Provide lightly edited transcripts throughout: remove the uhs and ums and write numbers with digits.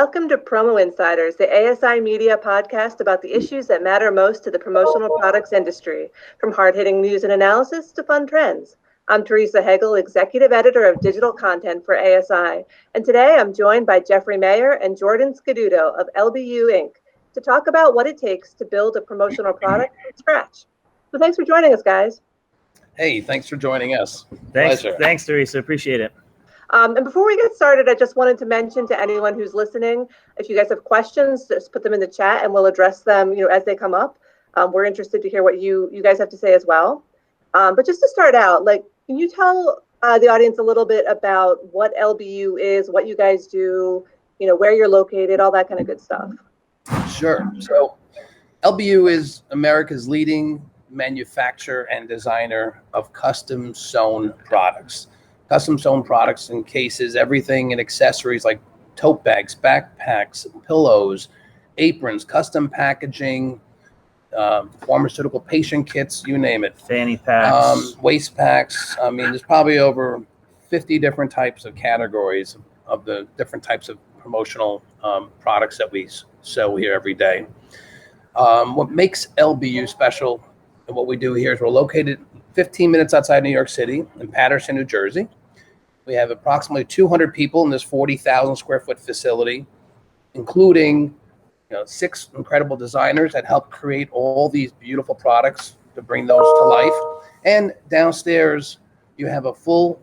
Welcome to Promo Insiders, the ASI Media podcast about the issues that matter most to the promotional products industry, from hard-hitting news and analysis to fun trends. I'm Teresa Hegel, Executive Editor of Digital Content for ASI, and today I'm joined by Jeffrey Mayer and Jordan Scaduto of LBU Inc. to talk about what it takes to build a promotional product from scratch. So thanks for joining us, guys. Hey, thanks for joining us. Pleasure. Thanks, Teresa. Appreciate it. And before we get started, I just wanted to mention to anyone who's listening, if you guys have questions, just put them in the chat and we'll address them, as they come up. We're interested to hear what you guys have to say as well. But just to start out, can you tell the audience a little bit about what LBU is, what you guys do, where you're located, all that kind of good stuff? Sure. So LBU is America's leading manufacturer and designer of custom sewn products. Custom sewn products and cases, everything and accessories like tote bags, backpacks, pillows, aprons, custom packaging, pharmaceutical patient kits, you name it. Fanny packs. Waist packs. I mean, there's probably over 50 different types of categories of the different types of promotional products that we sell here every day. What makes LBU special and what we do here is we're located 15 minutes outside New York City in Paterson, New Jersey. We have approximately 200 people in this 40,000 square foot facility, including 6 incredible designers that help create all these beautiful products to bring those to life. And downstairs, you have a full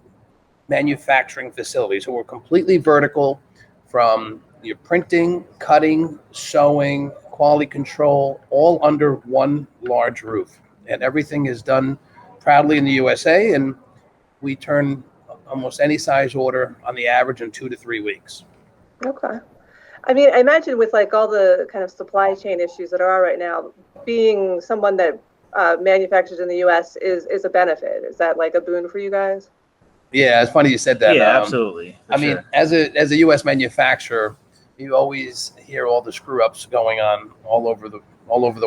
manufacturing facility. So we're completely vertical from your printing, cutting, sewing, quality control, all under one large roof. And everything is done proudly in the USA, and we turn almost any size order on the average in 2 to 3 weeks. Okay. I mean, I imagine with all the kind of supply chain issues that are right now, being someone that manufactures in the US is a benefit. Is that a boon for you guys? Yeah, it's funny you said that. Yeah, absolutely. I mean, as a US manufacturer, you always hear all the screw ups going on all over the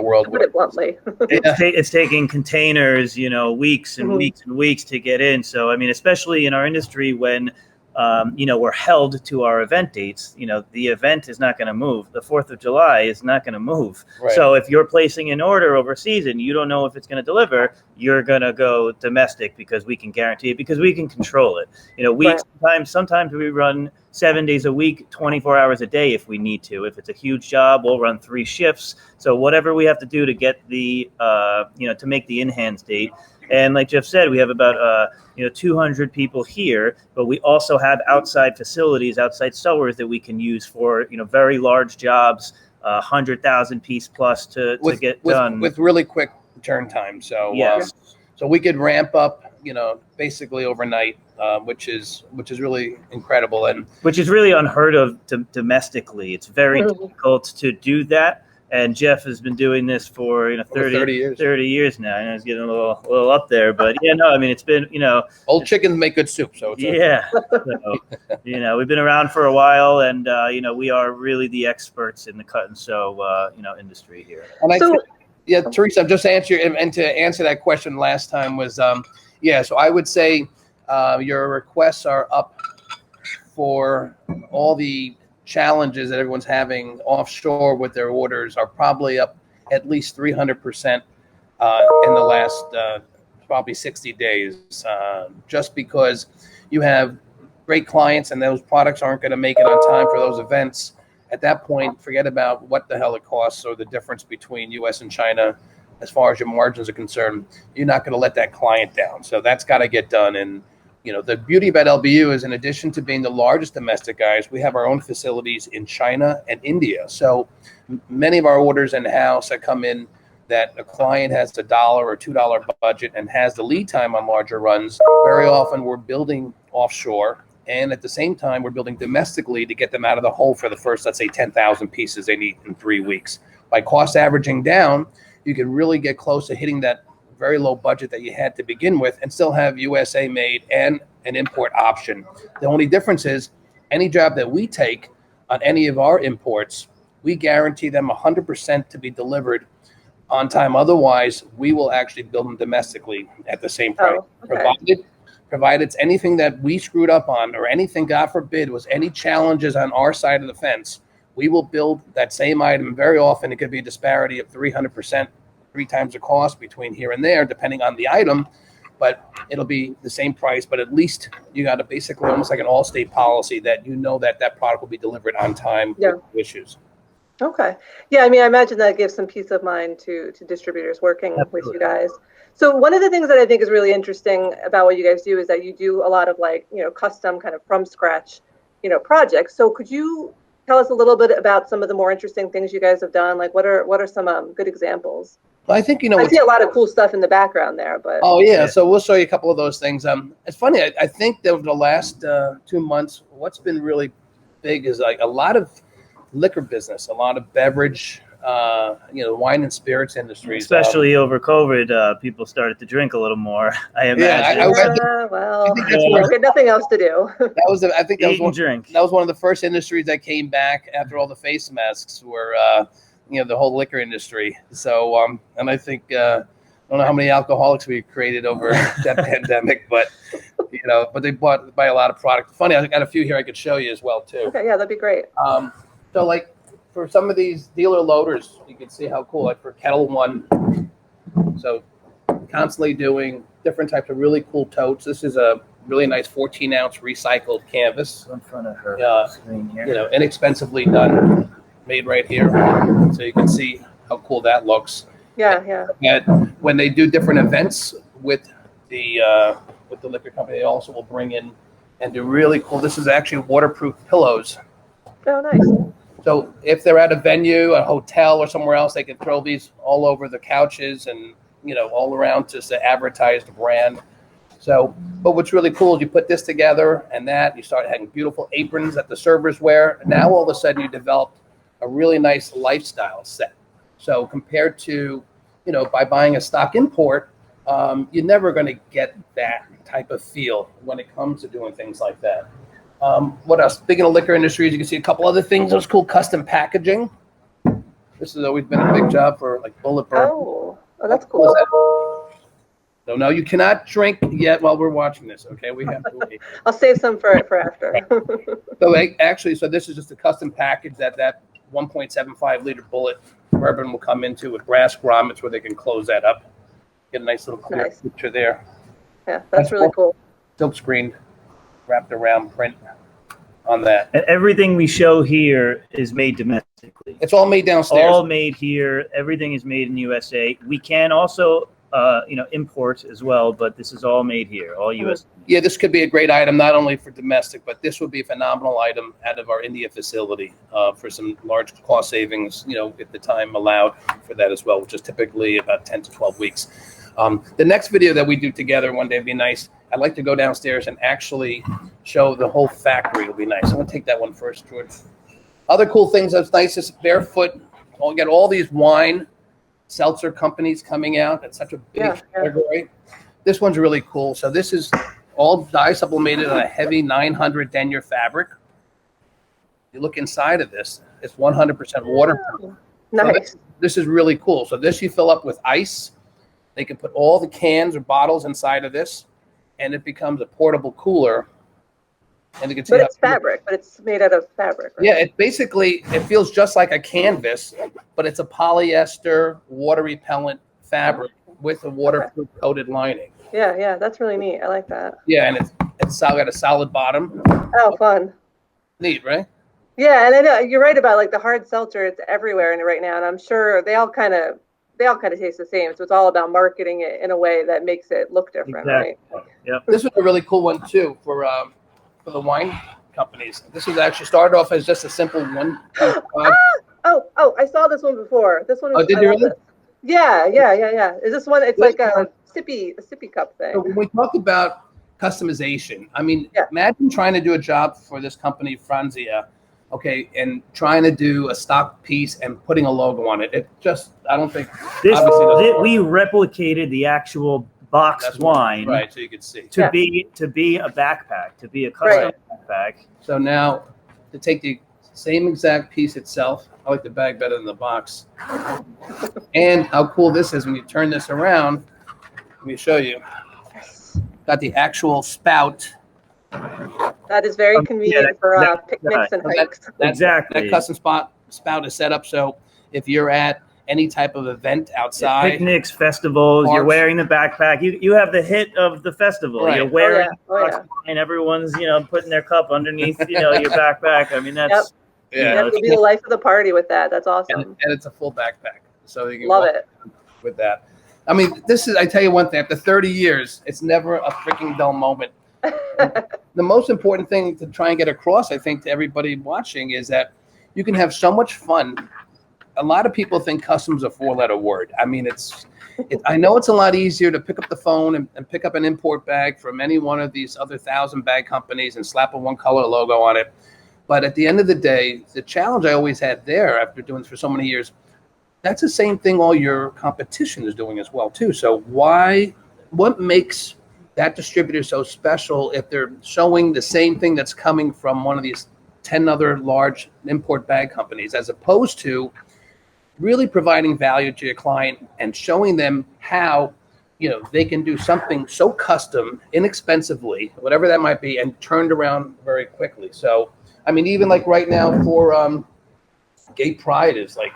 world. To put it bluntly. It's taking containers, weeks and weeks and weeks to get in. So, I mean, especially in our industry when, we're held to our event dates, the event is not going to move. The 4th of July is not going to move. Right. So if you're placing an order overseas and you don't know if it's going to deliver, you're going to go domestic because we can guarantee it, because we can control it. Sometimes we run 7 days a week, 24 hours a day if we need to. If it's a huge job, we'll run 3 shifts. So whatever we have to do to get the, to make the in-hand date. And like Jeff said, we have about 200 people here, but we also have outside facilities, outside sewers that we can use for very large jobs, 100,000 piece plus to get done with really quick turn time. So yes. So we could ramp up, basically overnight, which is really incredible, and which is really unheard of domestically. It's very difficult to do that. And Jeff has been doing this for 30 years now. I know he's getting a little up there, but it's been old chickens make good soup, so it's so, we've been around for a while, and we are really the experts in the cut and sew industry here. And Teresa, just to answer that question last time was so I would say your requests are up for all the challenges that everyone's having offshore with their orders are probably up at least 300% in the last probably 60 days, just because you have great clients and those products aren't going to make it on time for those events. At that point, forget about what the hell it costs or the difference between US and China as far as your margins are concerned. You're not going to let that client down. So that's got to get done. And the beauty about LBU is, in addition to being the largest domestic guys, we have our own facilities in China and India. So many of our orders in-house that come in that a client has a $1 or $2 budget and has the lead time on larger runs, very often we're building offshore. And at the same time, we're building domestically to get them out of the hole for the first, let's say, 10,000 pieces they need in 3 weeks. By cost averaging down, you can really get close to hitting that very low budget that you had to begin with and still have USA made and an import option. The only difference is any job that we take on any of our imports, we guarantee them 100% to be delivered on time. Otherwise, we will actually build them domestically at the same price. Provided it's anything that we screwed up on or anything, God forbid, was any challenges on our side of the fence, we will build that same item. Very often it could be a disparity of 300%, 3 times the cost between here and there, depending on the item, but it'll be the same price. But at least you got a basically almost like an all-state policy that you know that that product will be delivered on time with no issues. Okay. Yeah, I mean, I imagine that gives some peace of mind to distributors working with you guys. So one of the things that I think is really interesting about what you guys do is that you do a lot of like, custom kind of from scratch, projects. So could you tell us a little bit about some of the more interesting things you guys have done? Like what are some good examples? Well, I think, I see a lot of cool stuff in the background there, but. Oh yeah. So we'll show you a couple of those things. It's funny. I think that over the last 2 months, what's been really big is like a lot of liquor business, a lot of beverage, wine and spirits industries. Especially over COVID, people started to drink a little more. I imagine. Well, we had nothing else to do. I think that was one of the first industries that came back after all the face masks were, the whole liquor industry. So, and I think I don't know how many alcoholics we created over that pandemic, but they buy a lot of product. Funny, I got a few here I could show you as well too. Okay, yeah, that'd be great. So like for some of these dealer loaders, you can see how cool, like for Kettle One. So constantly doing different types of really cool totes. This is a really nice 14-ounce recycled canvas. In front of her screen here. Inexpensively done, made right here. So you can see how cool that looks. Yeah. And when they do different events with the liquor company, they also will bring in and do really cool. This is actually waterproof pillows. Oh, nice. So if they're at a venue, a hotel, or somewhere else, they can throw these all over the couches and, all around just to advertise the brand. So, but what's really cool is you put this together and you start having beautiful aprons that the servers wear. And now all of a sudden you developed a really nice lifestyle set. So compared to, by buying a stock import, you're never going to get that type of feel when it comes to doing things like that. What else? Speaking of liquor industries, you can see a couple other things. There's cool custom packaging. This has always been a big job for like Bullet Bourbon. Oh, that's cool. So no, you cannot drink yet while we're watching this. Okay, we have to wait. I'll save some for after. So this is just a custom package that 1.75 liter Bullet Bourbon will come into with brass grommets where they can close that up. Get a nice little clear picture there. Yeah, that's really cool. Silk screen wrapped around print on that. And everything we show here is made domestically. It's all made downstairs. All made here. Everything is made in the USA. We can also, import as well, but this is all made here, all US. Yeah, this could be a great item, not only for domestic, but this would be a phenomenal item out of our India facility for some large cost savings, at the time allowed for that as well, which is typically about 10 to 12 weeks. The next video that we do together one day would be nice. I'd like to go downstairs and actually show the whole factory. It'll be nice. I'm going to take that one first, George. Other cool things that's nice is Barefoot. We'll get all these wine seltzer companies coming out. That's such a big category. This one's really cool. So this is all dye sublimated on a heavy 900 denier fabric. You look inside of this, it's 100% waterproof. Nice. So this is really cool. So this you fill up with ice. They can put all the cans or bottles inside of this, and it becomes a portable cooler. And you can see but it's fabric, but it's made out of fabric, right? Yeah, it feels just like a canvas, but it's a polyester water repellent fabric with a waterproof coated lining. Yeah, that's really neat. I like that. Yeah, and it's got a solid bottom. Oh, fun. Neat, right? Yeah, and I know you're right about like the hard seltzer. It's everywhere right now, and I'm sure they all kind of taste the same. So it's all about marketing it in a way that makes it look different, right? Yep. This was a really cool one too for the wine companies. This was actually started off as just a simple one. I saw this one before. This one. Oh, did you really? Yeah. Is this one? It's like a sippy cup thing. So when we talk about customization, I mean, imagine trying to do a job for this company, Franzia, okay, and trying to do a stock piece and putting a logo on it. It just, I don't think. We replicated the actual boxed wine, right? So you could see to be a backpack, to be a custom backpack. So now to take the same exact piece itself, I like the bag better than the box. And how cool this is when you turn this around. Let me show you. Got the actual spout That is very convenient for picnics and hikes. Exactly. That custom spout is set up so if you're at any type of event outside, picnics, festivals, parks, you're wearing the backpack. You have the hit of the festival. Right. You're wearing and everyone's putting their cup underneath your backpack. I mean that's you'll be the life of the party with that. That's awesome. And it's a full backpack, so you can love it with that. I mean, I tell you one thing, after 30 years, it's never a freaking dull moment. The most important thing to try and get across, I think, to everybody watching is that you can have so much fun. A lot of people think custom's a 4-letter word. I mean, I know it's a lot easier to pick up the phone and pick up an import bag from any one of these other 1,000 bag companies and slap a one-color logo on it. But at the end of the day, the challenge I always had there after doing this for so many years, that's the same thing all your competition is doing as well, too. So what makes that distributor so special if they're showing the same thing that's coming from one of these 10 other large import bag companies, as opposed to really providing value to your client and showing them how they can do something so custom, inexpensively, whatever that might be, and turned around very quickly. So, I mean, even like right now for Gay Pride is like,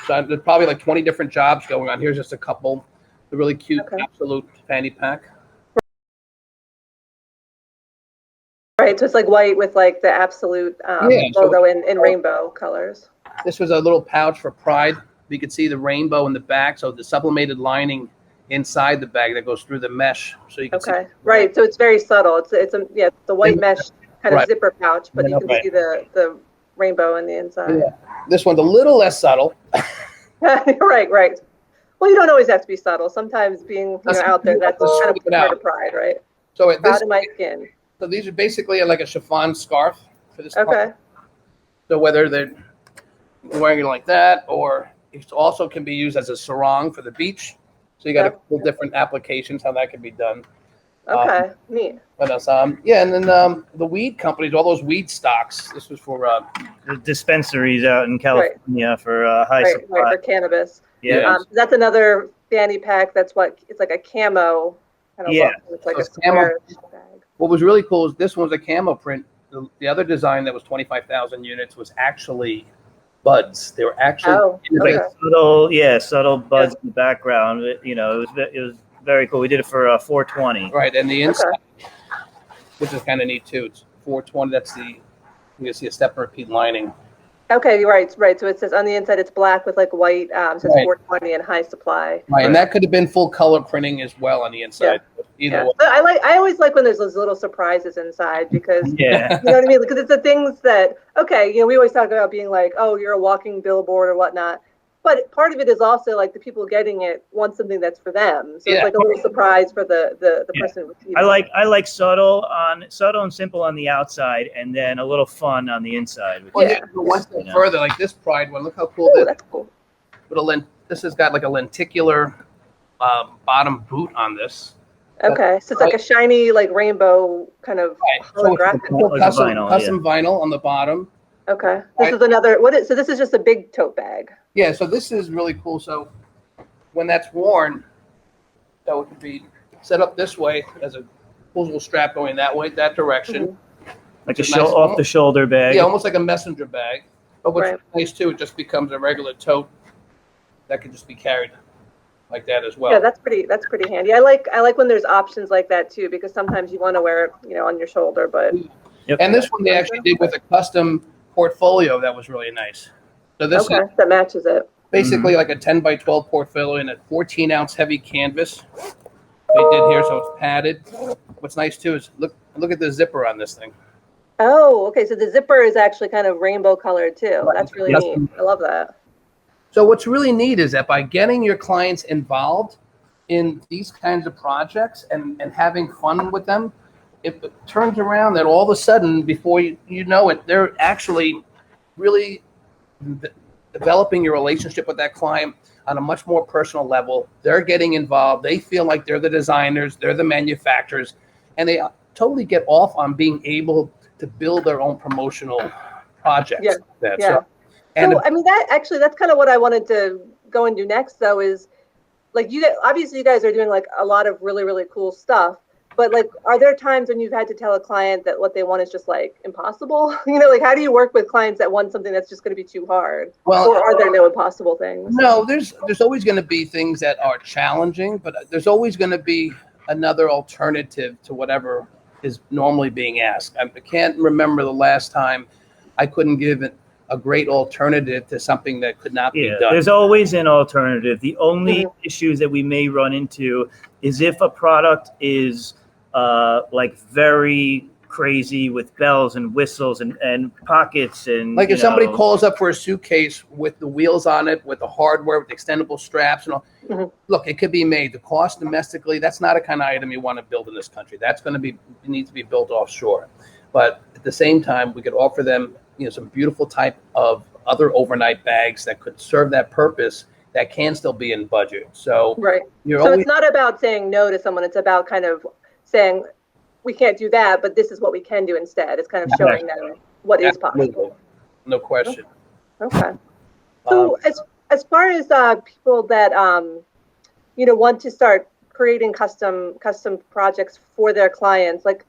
so there's probably like 20 different jobs going on. Here's just a couple, the really cute Absolute fanny pack. Right, so it's like white with like the Absolute logo in rainbow colors. This was a little pouch for Pride. You could see the rainbow in the back, so the sublimated lining inside the bag that goes through the mesh, so you can see. Right, so it's very subtle. It's the white mesh kind of zipper pouch, but you can see the rainbow on the inside. Yeah. This one's a little less subtle. Right. Well, you don't always have to be subtle. Sometimes being out there, that's kind of part of Pride, right? So proud of my skin. So these are basically like a chiffon scarf for this. Okay. So whether they're wearing it like that, or it also can be used as a sarong for the beach. So you got a couple different applications how that can be done. Okay, neat. What else? And then the weed companies, all those weed stocks. This was for the dispensaries out in California for high supply. Right, for cannabis. Yeah. That's another fanny pack. It's like a camo kind of look. It's like a square bag. What was really cool is this one was a camo print. The other design that was 25,000 units was actually buds. They were actually subtle buds in the background. It was very cool. We did it for 420. Right, and the inside, which is kind of neat too. It's 420. That's you can see a step and repeat lining. Okay, right. So it says on the inside it's black with like white. It says 420 and high supply. Right, and that could have been full color printing as well on the inside. Either way. I always like when there's those little surprises inside because you know what I mean. Because it's the things that we always talk about being like, oh, you're a walking billboard or whatnot. But part of it is also like the people getting it want something that's for them. So it's like a little surprise for the person receiving. I like subtle and simple on the outside, and then a little fun on the inside. One step further, like this Pride one. Look how cool this. That's cool. This has got like a lenticular bottom boot on this. Okay, so it's like a shiny, like rainbow kind of holographic. Custom vinyl on the bottom. Okay, this is another. So this is just a big tote bag. Yeah, so this is really cool. So when that's worn, so it could be set up this way as a pullable strap going that direction. Like a off the shoulder bag. Yeah, almost like a messenger bag. But what's nice too, it just becomes a regular tote that can just be carried like that as well. Yeah, that's pretty handy. I like when there's options like that too, because sometimes you want to wear it, on your shoulder, but. And this one they actually did with a custom portfolio that was really nice. So this is that matches it. Basically like a 10 by 12 portfolio in a 14-ounce heavy canvas. They did here, so it's padded. What's nice too is look at the zipper on this thing. Oh, okay. So the zipper is actually kind of rainbow colored too. That's really neat. I love that. So what's really neat is that by getting your clients involved in these kinds of projects and having fun with them, it turns around that all of a sudden, before you know it, they're actually really developing your relationship with that client on a much more personal level. They're getting involved. They feel like they're the designers, they're the manufacturers, and they totally get off on being able to build their own promotional projects. So, I mean, that's kind of what I wanted to go and do next, though, is like obviously you guys are doing like a lot of really, really cool stuff. But like, are there times when you've had to tell a client that what they want is just like impossible? Like how do you work with clients that want something that's just going to be too hard? Well, Or are there no impossible things? no, there's always going to be things that are challenging, but there's always going to be another alternative to whatever is normally being asked. I can't remember the last time I couldn't give a great alternative to something that could not be done. There's always an alternative. The only issues that we may run into is if a product is like very crazy with bells and whistles and pockets and like if somebody calls up for a suitcase with the wheels on it, with the hardware, with the extendable straps and all, look, it could be made. The cost domestically, that's not a kind of item you want to build in this country. That's going to be, it needs to be built offshore. But at the same time, we could offer them, some beautiful type of other overnight bags that could serve that purpose that can still be in budget. So right. So it's not about saying no to someone. It's about kind of saying, we can't do that, but this is what we can do instead. It's kind of showing them what is possible. No question. Okay. So as far as people that want to start creating custom projects for their clients, like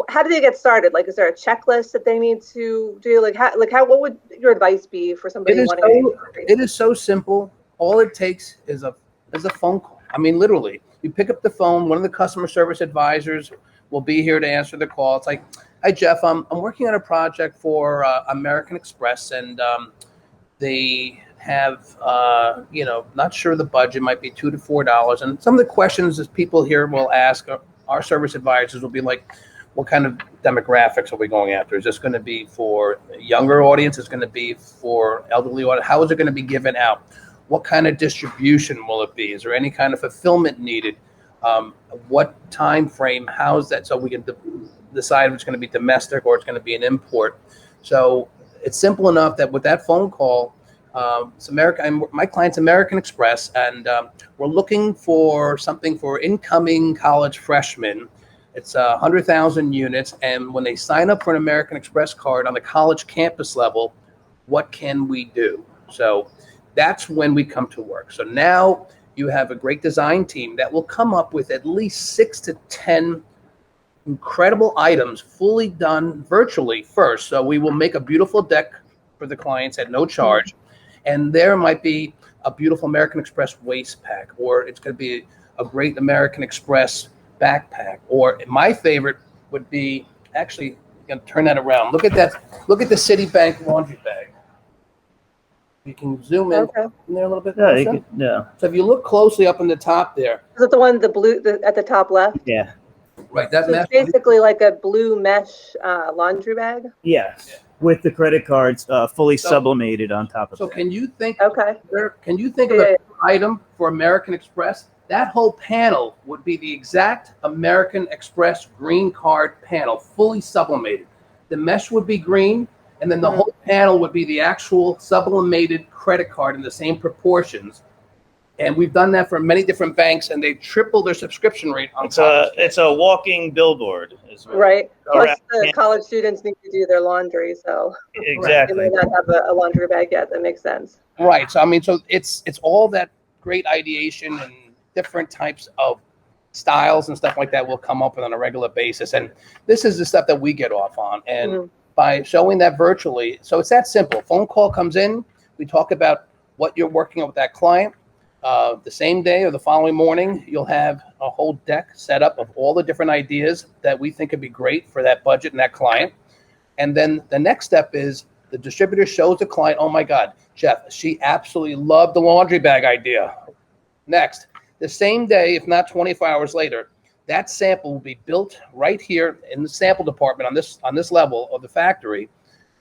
how do they get started? Like, is there a checklist that they need to do? What would your advice be for somebody wanting to? It is so simple. All it takes is a phone call. I mean, literally, you pick up the phone. One of the customer service advisors will be here to answer the call. It's like, hi, Jeff, I'm working on a project for American Express, and they have, not sure the budget might be $2 to $4. And some of the questions that people here will ask, our service advisors will be like, what kind of demographics are we going after? Is this going to be for a younger audience? Is it going to be for elderly audience? How is it going to be given out? What kind of distribution will it be? Is there any kind of fulfillment needed? What time frame? How is that? So we can decide if it's going to be domestic or it's going to be an import. So it's simple enough that with that phone call, it's my client's American Express, and we're looking for something for incoming college freshmen. It's 100,000 units, and when they sign up for an American Express card on the college campus level, what can we do? So that's when we come to work. So now you have a great design team that will come up with at least 6 to 10 incredible items fully done virtually first. So we will make a beautiful deck for the clients at no charge. And there might be a beautiful American Express waist pack, or it's going to be a great American Express backpack. Or my favorite would be, actually, I'm going to turn that around. Look at that. Look at the Citibank laundry bag. You can zoom in there a little bit. Yeah. So if you look closely up in the top there. Is it the one, the blue at the top left? Yeah. Right. That so it's basically like a blue mesh laundry bag? Yes. Yeah. With the credit cards fully sublimated on top of it. So can you think? Okay. Can you think of an item for American Express? That whole panel would be the exact American Express green card panel, fully sublimated. The mesh would be green, and then the whole panel would be the actual sublimated credit card in the same proportions. And we've done that for many different banks, and they tripled their subscription rate on it's a walking billboard. Right. Plus, the college students need to do their laundry, so exactly. They may not have a laundry bag yet. That makes sense. Right. So I mean, so it's all that great ideation and different types of styles and stuff like that will come up with on a regular basis. And this is the stuff that we get off on. And by showing that virtually, so it's that simple. Phone call comes in, we talk about what you're working on with that client. The same day or the following morning, you'll have a whole deck set up of all the different ideas that we think could be great for that budget and that client. And then the next step is the distributor shows the client, oh my God, Jeff, she absolutely loved the laundry bag idea. Next, the same day, if not 24 hours later, that sample will be built right here in the sample department on this level of the factory,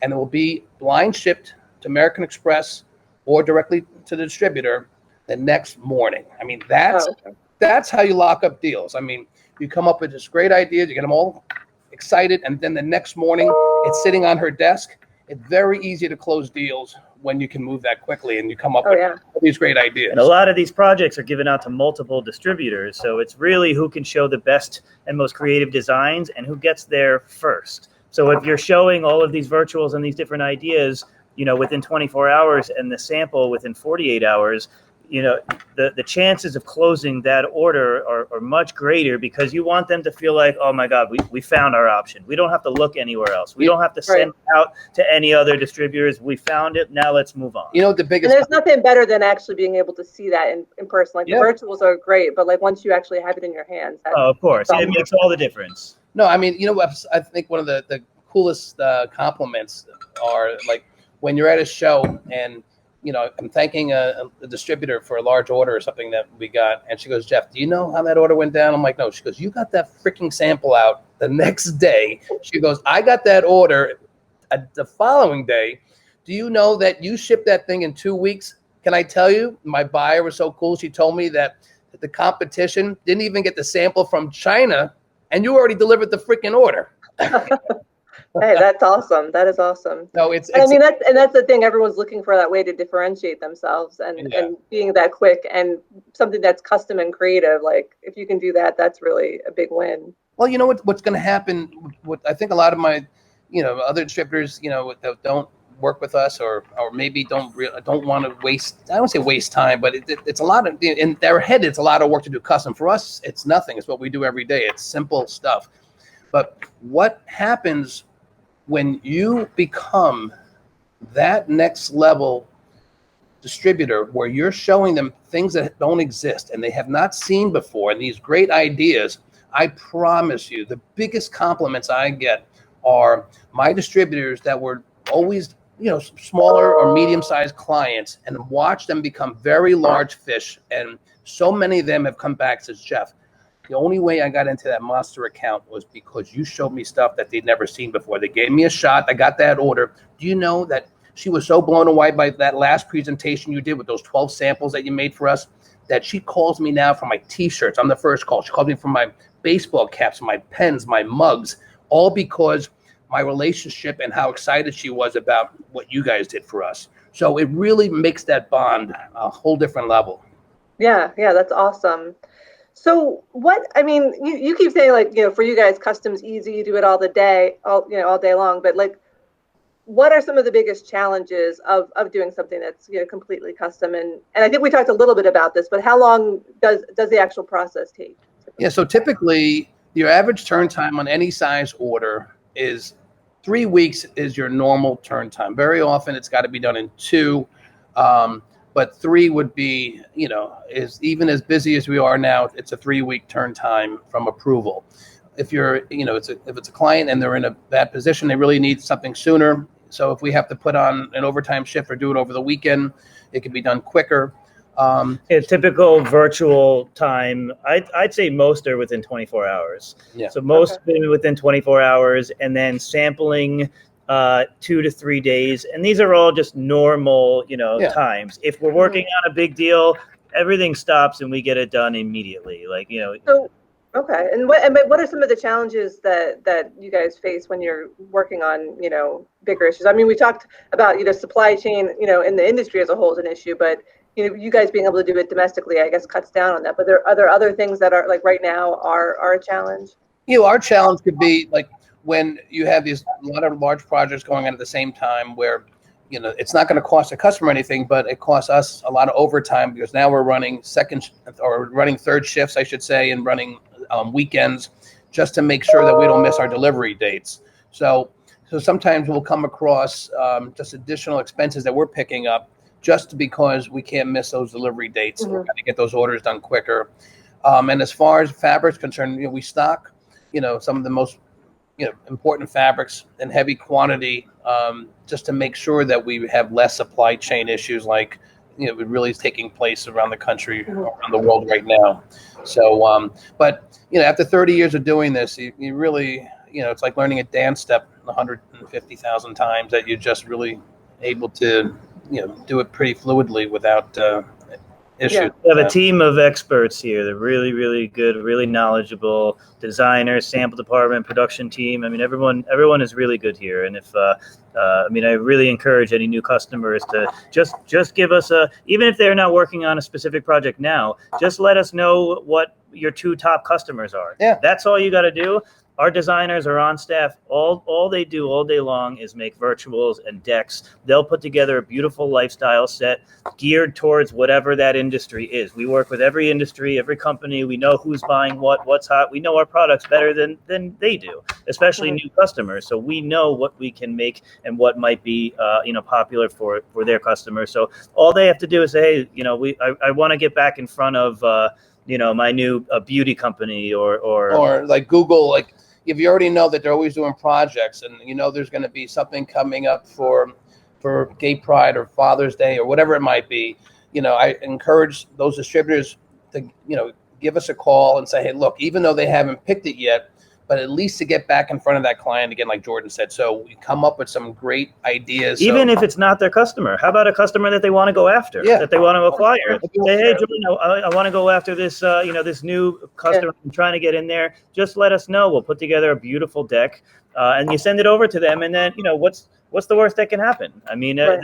and it will be blind shipped to American Express or directly to the distributor the next morning. I mean, that's how you lock up deals. I mean, you come up with this great idea, you get them all excited, and then the next morning it's sitting on her desk. It's very easy to close deals when you can move that quickly and you come up with these great ideas. And a lot of these projects are given out to multiple distributors. So it's really who can show the best and most creative designs and who gets there first. So if you're showing all of these virtuals and these different ideas, within 24 hours and the sample within 48 hours, the chances of closing that order are much greater, because you want them to feel like, oh my God, we found our option. We don't have to look anywhere else. We don't have to send it out to any other distributors. We found it. Now let's move on. The biggest. And there's nothing better than actually being able to see that in person. Like the virtuals are great, but like once you actually have it in your hands. Of course. It makes all the difference. No, I mean, I think one of the coolest compliments are like when you're at a show and, I'm thanking a distributor for a large order or something that we got. And she goes, Jeff, do you know how that order went down? I'm like, no. She goes, you got that freaking sample out the next day. She goes, I got that order the following day. Do you know that you shipped that thing in 2 weeks? Can I tell you, my buyer was so cool. She told me that the competition didn't even get the sample from China, and you already delivered the freaking order. Hey, that's awesome. That is awesome. No, that's the thing. Everyone's looking for that way to differentiate themselves and being that quick and something that's custom and creative. Like if you can do that, that's really a big win. Well, you know what's going to happen? What I think a lot of my, other distributors, that don't work with us or maybe don't want to waste. I don't say waste time, but it's a lot of in their head. It's a lot of work to do custom. For us, it's nothing. It's what we do every day. It's simple stuff. But what happens when you become that next level distributor where you're showing them things that don't exist and they have not seen before and these great ideas? I promise you, the biggest compliments I get are my distributors that were always, smaller or medium-sized clients, and watch them become very large fish. And so many of them have come back and says, Jeff, the only way I got into that monster account was because you showed me stuff that they'd never seen before. They gave me a shot. I got that order. Do you know that she was so blown away by that last presentation you did with those 12 samples that you made for us that she calls me now for my T-shirts? I'm the first call. She calls me for my baseball caps, my pens, my mugs, all because my relationship and how excited she was about what you guys did for us. So it really makes that bond a whole different level. Yeah, that's awesome. So you keep saying like, for you guys, custom's easy, you do it all day long, but like, what are some of the biggest challenges of doing something that's, completely custom? And I think we talked a little bit about this, but how long does the actual process take? Yeah, so typically your average turn time on any size order is 3 weeks is your normal turn time. Very often it's got to be done in 2. But 3 would be, is even as busy as we are now, it's a 3-week turn time from approval. If you're, if it's a client and they're in a bad position, they really need something sooner. So if we have to put on an overtime shift or do it over the weekend, it can be done quicker. A typical virtual time, I'd say most are within 24 hours. Yeah. So most within 24 hours, and then sampling 2 to 3 days, and these are all just normal times. If we're working on a big deal, everything stops and we get it done immediately. So and what are some of the challenges that you guys face when you're working on bigger issues? I mean, we talked about supply chain in the industry as a whole is an issue, but you guys being able to do it domestically, I guess, cuts down on that. But are there other things that are like right now are a challenge? Our challenge could be like when you have a lot of large projects going on at the same time where, it's not going to cost the customer anything, but it costs us a lot of overtime because now we're running third shifts, I should say, and running weekends just to make sure that we don't miss our delivery dates. So sometimes we'll come across just additional expenses that we're picking up just because we can't miss those delivery dates. Mm-hmm. We're going to get those orders done quicker. And as far as fabrics concerned, we stock, some of the most important fabrics in heavy quantity, just to make sure that we have less supply chain issues like, it really is taking place around the country, around the world right now. So, but, after 30 years of doing this, you really, it's like learning a dance step 150,000 times that you're just really able to, do it pretty fluidly without issues. Yeah. We have a team of experts here. They're really, really good, really knowledgeable designers, sample department, production team. I mean, everyone is really good here. And if, I really encourage any new customers to just give us even if they're not working on a specific project now, just let us know what your 2 top customers are. Yeah. That's all you got to do. our designers are on staff. All they do all day long is make virtuals and decks. They'll put together a beautiful lifestyle set geared towards whatever that industry is. We work with every industry, every company. We know who's buying what's hot. We know our products better than they do, especially new customers. So we know what we can make and what might be popular for their customers. So all they have to do is say, hey, I want to get back in front of my new beauty company or like Google, like if you already know that they're always doing projects and there's going to be something coming up for Gay Pride or Father's Day or whatever it might be, I encourage those distributors to give us a call and say, hey, look, even though they haven't picked it yet, but at least to get back in front of that client again, like Jordan said. So we come up with some great ideas. Even if it's not their customer, how about a customer that they want to go after, that they want to acquire? Say, hey, Jordan, I want to go after this, this new customer I'm trying to get in there. Just let us know. We'll put together a beautiful deck, and you send it over to them. And then, what's the worst that can happen? I mean, they'll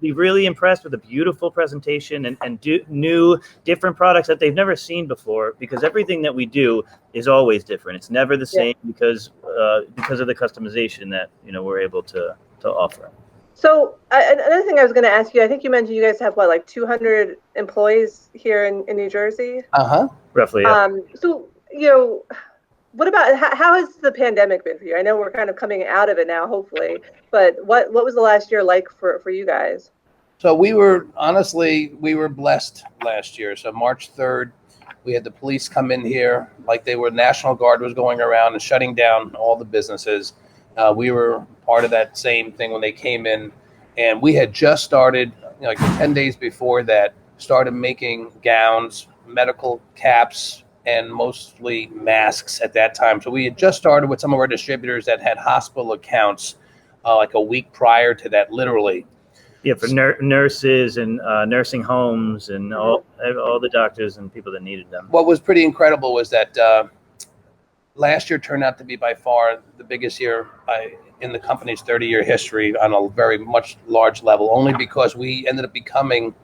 be really impressed with a beautiful presentation and do new, different products that they've never seen before, because everything that we do is always different. It's never the same because of the customization that, we're able to offer. So another thing I was going to ask you, I think you mentioned you guys have like 200 employees here in New Jersey? Roughly, yeah. So, what about how has the pandemic been for you? I know we're kind of coming out of it now, hopefully, but what was the last year like for you guys? So we were blessed last year. So March 3rd, we had the police come in here like they were National Guard was going around and shutting down all the businesses. We were part of that same thing when they came in, and we had just started, like 10 days before that, started making gowns, medical caps, and mostly masks at that time. So we had just started with some of our distributors that had hospital accounts like a week prior to that, literally. Yeah, for nurses and nursing homes and all the doctors and people that needed them. What was pretty incredible was that last year turned out to be by far the biggest year in the company's 30-year history on a very much large level, only because we ended up becoming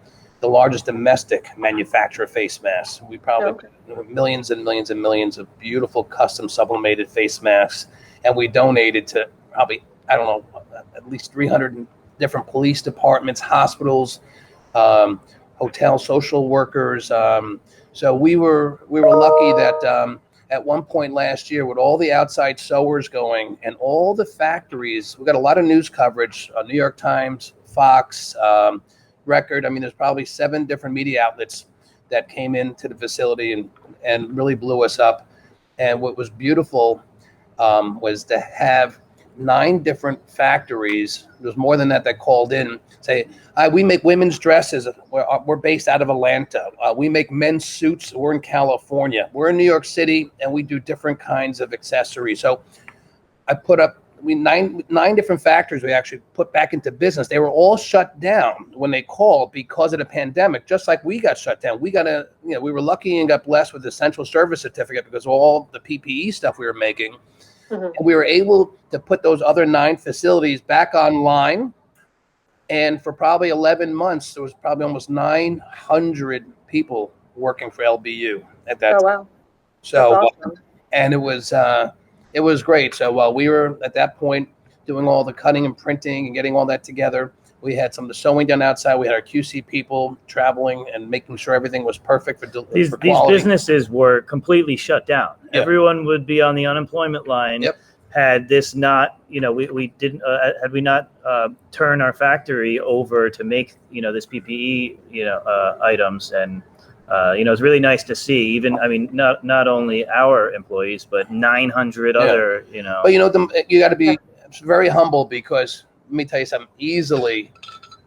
the largest domestic manufacturer of face masks. We probably millions and millions and millions of beautiful custom sublimated face masks, and we donated to probably, I don't know, at least 300 different police departments, hospitals, hotel social workers. So we were lucky that at one point last year, with all the outside sewers going and all the factories, we got a lot of news coverage, New York Times, Fox, Record. I mean, there's probably 7 different media outlets that came into the facility and really blew us up. And what was beautiful was to have 9 different factories. There's more than that called in, say, we make women's dresses. We're based out of Atlanta. We make men's suits. We're in California. We're in New York City, and we do different kinds of accessories. So I put up nine different factories we actually put back into business. They were all shut down when they called because of the pandemic, just like we got shut down. We were lucky and got blessed with the essential service certificate because of all the PPE stuff we were making. And we were able to put those other 9 facilities back online. And for probably 11 months, there was probably almost 900 people working for LBU at that time. Wow. So, awesome. And it was great. So while we were at that point doing all the cutting and printing and getting all that together, we had some of the sewing done outside. We had our QC people traveling and making sure everything was perfect for these businesses were completely shut down. Yeah. Everyone would be on the unemployment line. Yep. Had this not, we didn't, had we not turned our factory over to make, this PPE, items. And, it's really nice to see not only our employees, but 900 other, But, you got to be very humble because let me tell you something, easily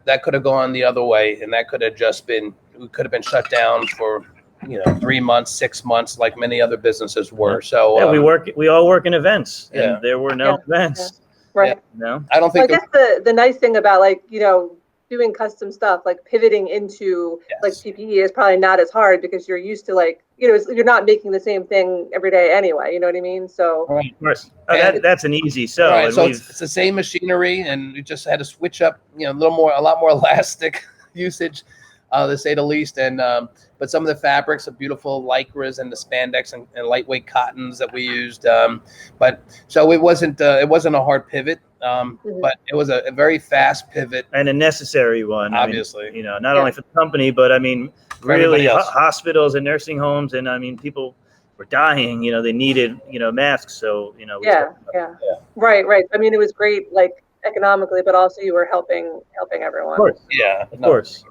that could have gone the other way. And that could have we could have been shut down for, 3 months, 6 months, like many other businesses were. So we all work in events, Yeah. and there were no events. Right. No, I don't think. I guess the nice thing about doing custom stuff, like pivoting into like PPE is probably not as hard because you're used to you're not making the same thing every day anyway. You know what I mean? So Right. Of course, that's an easy sell. Right. And So it's the same machinery, and we just had to switch up, a lot more elastic usage. to say the least. And but some of the fabrics are beautiful lycras and the spandex and lightweight cottons that we used. But so it wasn't a hard pivot, but it was a very fast pivot and a necessary one. Obviously, I mean, not only for the company, but I mean, really hospitals and nursing homes, and I mean, people were dying. They needed masks. So right. I mean, it was great, like economically, but also you were helping everyone. Of course. Yeah, of course.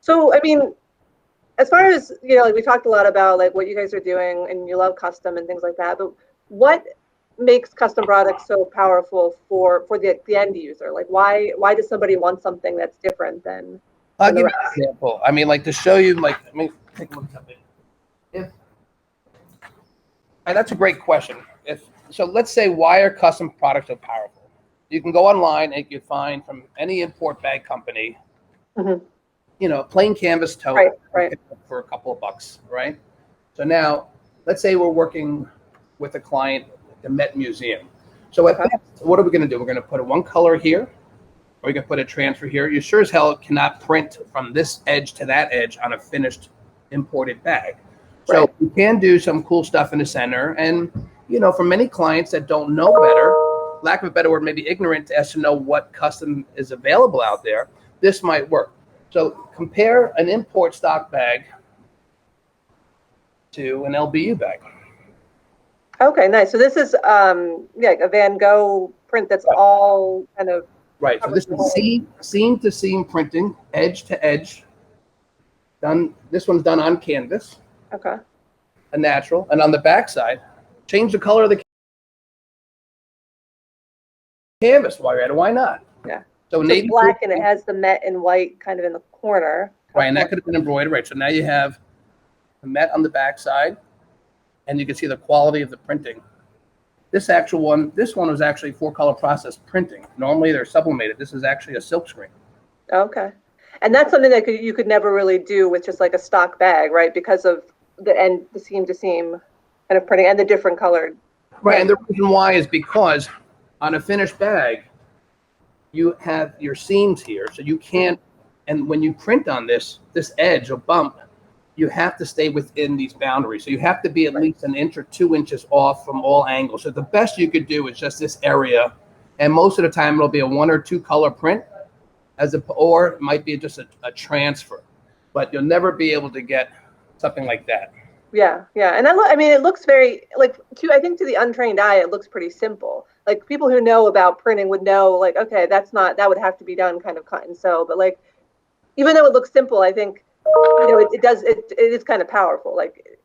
So I mean, as far as like we talked a lot about like what you guys are doing, and you love custom and things like that. But what makes custom products so powerful for the end user? Like why does somebody want something that's different than? I'll give you an example. I mean, like to show you, like, let me take a look at it. And that's a great question. So let's say, why are custom products so powerful? You can go online and you can find from any import bag company, plain canvas tote for a couple of bucks, right? So now, let's say we're working with a client at the Met Museum. So what are we going to do? We're going to put one color here, or you can put a transfer here. You sure as hell cannot print from this edge to that edge on a finished imported bag. So you can do some cool stuff in the center. And, for many clients that don't know better, lack of a better word, maybe ignorant as to know what custom is available out there, this might work. So compare an import stock bag to an LBU bag. Okay, nice. So this is a Van Gogh print that's all kind of right. So this is seam to seam printing, edge to edge. Done. This one's done on canvas. Okay. A natural, and on the back side, change the color of the canvas while you're at it. Why not? Yeah. So navy black, and it has the Met and white kind of in the corner. Right, and that could have been embroidered. Right. So now you have the Met on the back side, and you can see the quality of the printing. This one was actually 4-color process printing. Normally they're sublimated. This is actually a silk screen. Okay. And that's something that you could never really do with just like a stock bag, right? Because of the seam to seam kind of printing and the different colored. Right, and the reason why is because on a finished bag, you have your seams here, so you can't. And when you print on this edge or bump, you have to stay within these boundaries. So you have to be at least an inch or 2 inches off from all angles. So the best you could do is just this area, and most of the time it'll be a 1 or 2 color print, or it might be just a transfer, but you'll never be able to get something like that. Yeah, and it looks very I think to the untrained eye, it looks pretty simple. Like people who know about printing would know, like, okay, that would have to be done kind of cut and sew. But like, even though it looks simple, I think it is kind of powerful. Like,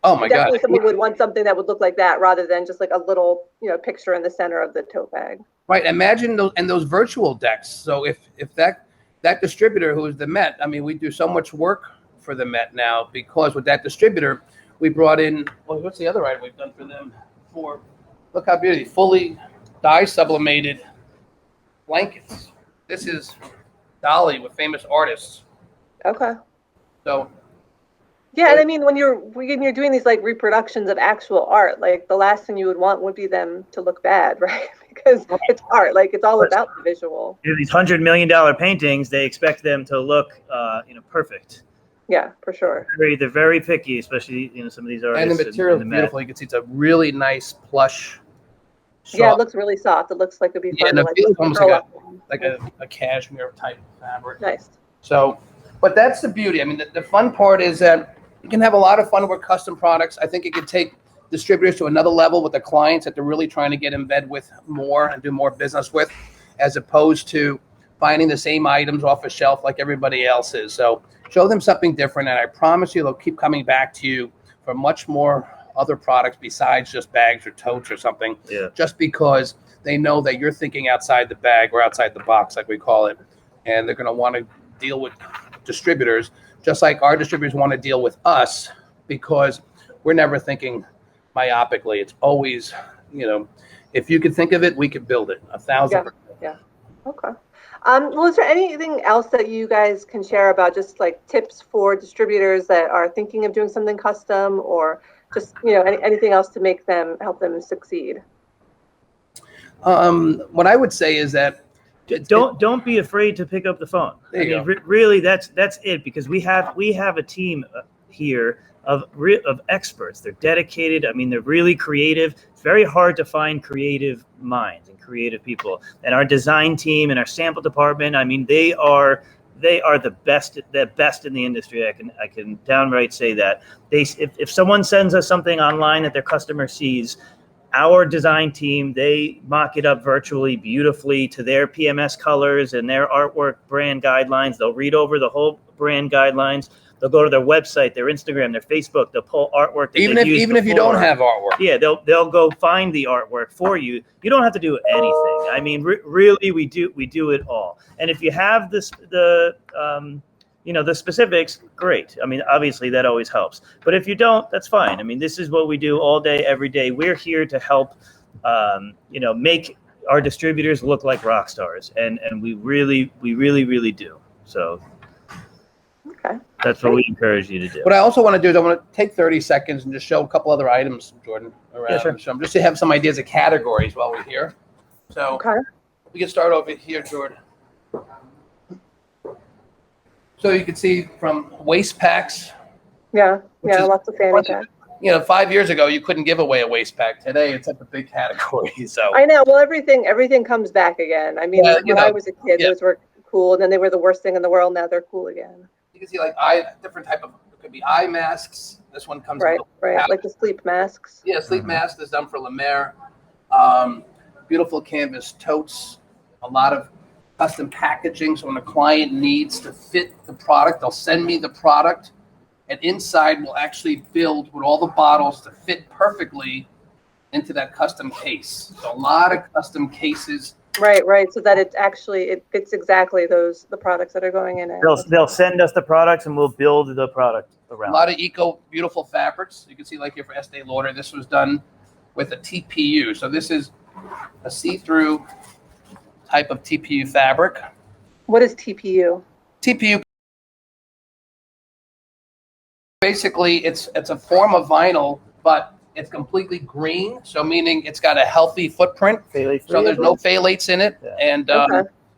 oh my God, someone would want something that would look like that rather than just like a little picture in the center of the tote bag. Right. Imagine those virtual decks. So if that distributor who is the Met, I mean, we do so much work for the Met now because with that distributor, we brought in, what's the other item we've done for them? Look how beautiful, fully dye sublimated blankets. This is Dolly with famous artists. Okay. So. Yeah, and I mean, when you're doing these like reproductions of actual art, like the last thing you would want would be them to look bad, right? Because it's art, like it's all about the visual. These $100 million paintings, they expect them to look, perfect. Yeah, for sure. They're very picky, especially some of these artists. And the material is beautiful. You can see it's a really nice plush. Soft. Yeah, it looks really soft. It looks like it'd be fun. Yeah, and it feels almost like a cashmere type fabric. Nice. So, but that's the beauty. I mean, the fun part is that you can have a lot of fun with custom products. I think it could take distributors to another level with the clients that they're really trying to get in bed with more and do more business with, as opposed to finding the same items off a shelf like everybody else is. So show them something different, and I promise you they'll keep coming back to you for much more other products besides just bags or totes or something. Yeah. Just because they know that you're thinking outside the bag or outside the box, like we call it, and they're going to want to deal with distributors just like our distributors want to deal with us, because we're never thinking myopically. It's always, if you could think of it, we could build it 1,000%. Yeah. Okay. Well, is there anything else that you guys can share about just like tips for distributors that are thinking of doing something custom, or just, anything else to help them succeed? What I would say is that don't be afraid to pick up the phone. There you go. Really, that's it, because we have a team here of experts. They're dedicated. I mean, they're really creative. It's very hard to find creative minds and creative people. And our design team and our sample department, I mean, they are the best in the industry. I can downright say that. If someone sends us something online that their customer sees, our design team, they mock it up virtually beautifully to their PMS colors and their artwork brand guidelines. They'll read over the whole brand guidelines. They'll go to their website, their Instagram, their Facebook. They'll pull artwork that even if you don't have artwork. Yeah, they'll go find the artwork for you. You don't have to do anything. I mean, really, we do it all. And if you have the specifics, great. I mean, obviously that always helps. But if you don't, that's fine. I mean, this is what we do all day, every day. We're here to help, make our distributors look like rock stars, and we really do. So. Okay. That's what we encourage you to do. What I also want to do is I want to take 30 seconds and just show a couple other items, Jordan, around the show, just to have some ideas of categories while we're here. So we can start over here, Jordan. So you can see from waist packs. Yeah, lots of fanny packs. 5 years ago, you couldn't give away a waist pack. Today, it's like a big category. So I know. Well, everything comes back again. I mean, when I was a kid, those were cool, and then they were the worst thing in the world. Now they're cool again. You can see different type of, it could be eye masks. This one comes right, like the sleep masks. Yeah, sleep mask is done for La Mer. Beautiful canvas totes. A lot of custom packaging. So when a client needs to fit the product, they'll send me the product, and inside we'll actually build with all the bottles to fit perfectly into that custom case. So a lot of custom cases. Right. So that it fits exactly the products that are going in it. They'll send us the products and we'll build the product around. A lot of beautiful fabrics. You can see like here for Estee Lauder, this was done with a TPU. So this is a see-through type of TPU fabric. What is TPU? TPU, basically it's a form of vinyl, but it's completely green, so meaning it's got a healthy footprint. So there's no phthalates in it, and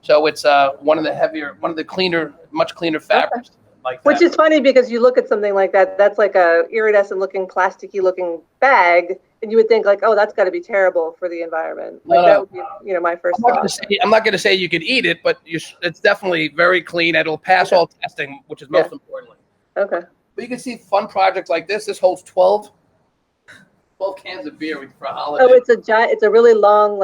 so it's one of the cleaner, much cleaner fabrics. Like that. Which is funny because you look at something like that, that's like a iridescent looking, plasticky looking bag, and you would think like, oh, that's got to be terrible for the environment. Like that would be, my first thought. I'm not going to say you could eat it, but it's definitely very clean. It'll pass all testing, which is most importantly. Okay. But you can see fun projects like this. This holds 12 cans of beer for a holiday. Oh, it's a really long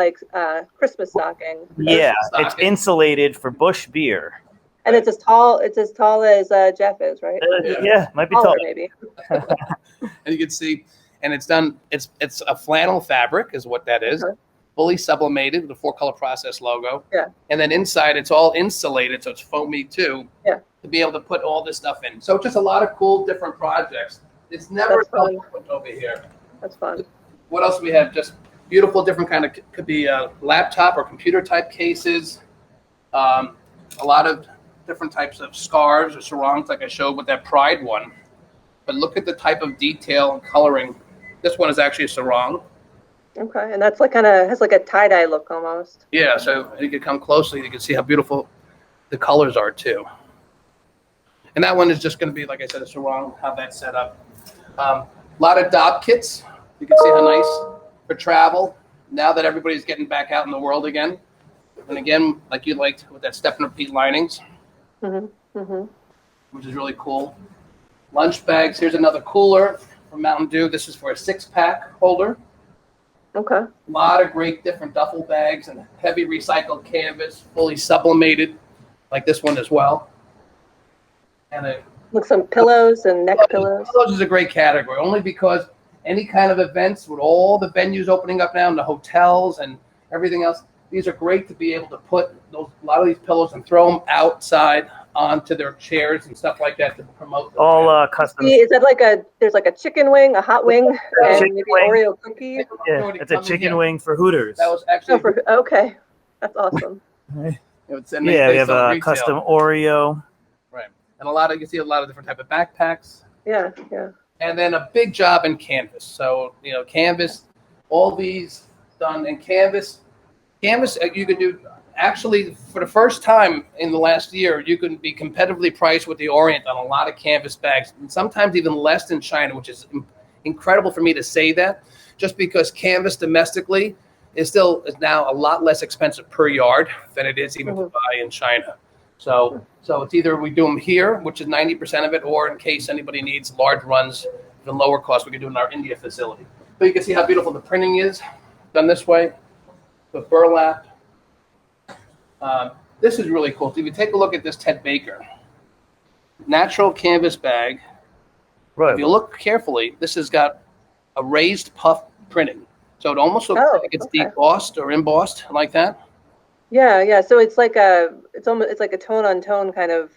Christmas stocking. Yeah, it's insulated for Busch beer. And it's as tall as Jeff is, right? Yeah, might be taller maybe. And you can see, and it's done. It's a flannel fabric, is what that is. Fully sublimated with a 4-color process logo. Yeah. And then inside, it's all insulated, so it's foamy too. Yeah. To be able to put all this stuff in. So just a lot of cool different projects. It's never over here. That's fun. What else do we have? Just beautiful different kind of, could be laptop or computer type cases. A lot of different types of scarves or sarongs, like I showed with that Pride one. But look at the type of detail and coloring. This one is actually a sarong. Okay, and that's has like a tie-dye look almost. Yeah, so you can come closely, you can see how beautiful the colors are too. And that one is just going to be, like I said, a sarong, how that's set up. A lot of dob kits. You can see how nice for travel. Now that everybody's getting back out in the world again. And again, like you liked with that step and repeat linings, which is really cool. Lunch bags. Here's another cooler from Mountain Dew. This is for a 6-pack holder. Okay. A lot of great different duffel bags and heavy recycled canvas, fully sublimated, like this one as well. And look, some pillows and neck pillows. Pillows is a great category, only because any kind of events with all the venues opening up now and the hotels and everything else, these are great to be able to put a lot of these pillows and throw them outside onto their chairs and stuff like that to promote them. All custom. Is that there's like a chicken wing, a hot wing, and maybe an Oreo cookie? Yeah, it's a chicken wing for Hooters. That was actually okay. That's awesome. We have a custom Oreo. Right, and you can see a lot of different type of backpacks. Yeah. And then a big job in canvas. So canvas, all these done in canvas. Canvas, you could do actually, for the first time in the last year, you can be competitively priced with the Orient on a lot of canvas bags, and sometimes even less than China, which is incredible for me to say that, just because canvas domestically is now a lot less expensive per yard than it is even to buy in China. So it's either we do them here, which is 90% of it, or in case anybody needs large runs, even lower cost, we can do it in our India facility. But you can see how beautiful the printing is done this way, the burlap. This is really cool. So if you take a look at this Ted Baker natural canvas bag, Right. if you look carefully, this has got a raised puff printing. So it almost looks like it's debossed or embossed like that. Yeah. So it's like it's like a tone on tone kind of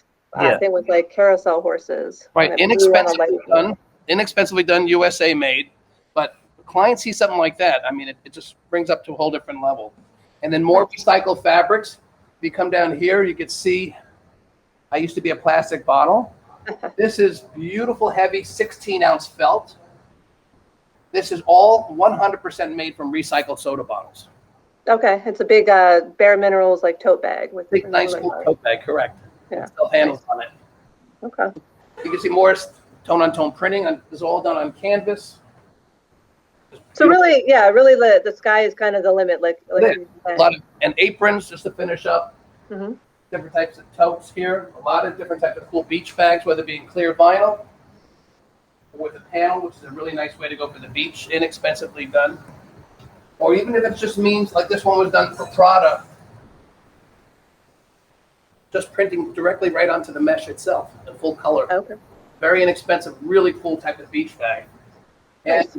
thing with like carousel horses. Right. Inexpensively done, USA made. But clients see something like that. I mean, it just brings up to a whole different level. And then more recycled fabrics. If you come down here, you can see I used to be a plastic bottle. This is beautiful, heavy 16-ounce felt. This is all 100% made from recycled soda bottles. Okay, it's a big Bare Minerals like tote bag with big, nice tote bag, correct. Yeah, still handles on it. Okay. You can see more tone-on-tone printing. This is all done on canvas. So really, the sky is kind of the limit. Like a lot of aprons just to finish up. Mm-hmm. Different types of totes here. A lot of different types of cool beach bags, whether it be in clear vinyl or with a panel, which is a really nice way to go for the beach, inexpensively done. Or even if it just means like this one was done for Prada, just printing directly right onto the mesh itself, the full color. Okay. Very inexpensive, really cool type of beach bag. And nice.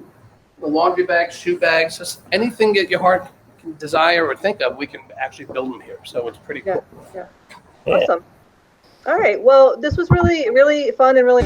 The laundry bags, shoe bags, just anything that your heart can desire or think of, we can actually build them here. So it's pretty cool. Yeah. Awesome. All right. Well, this was really, really fun and really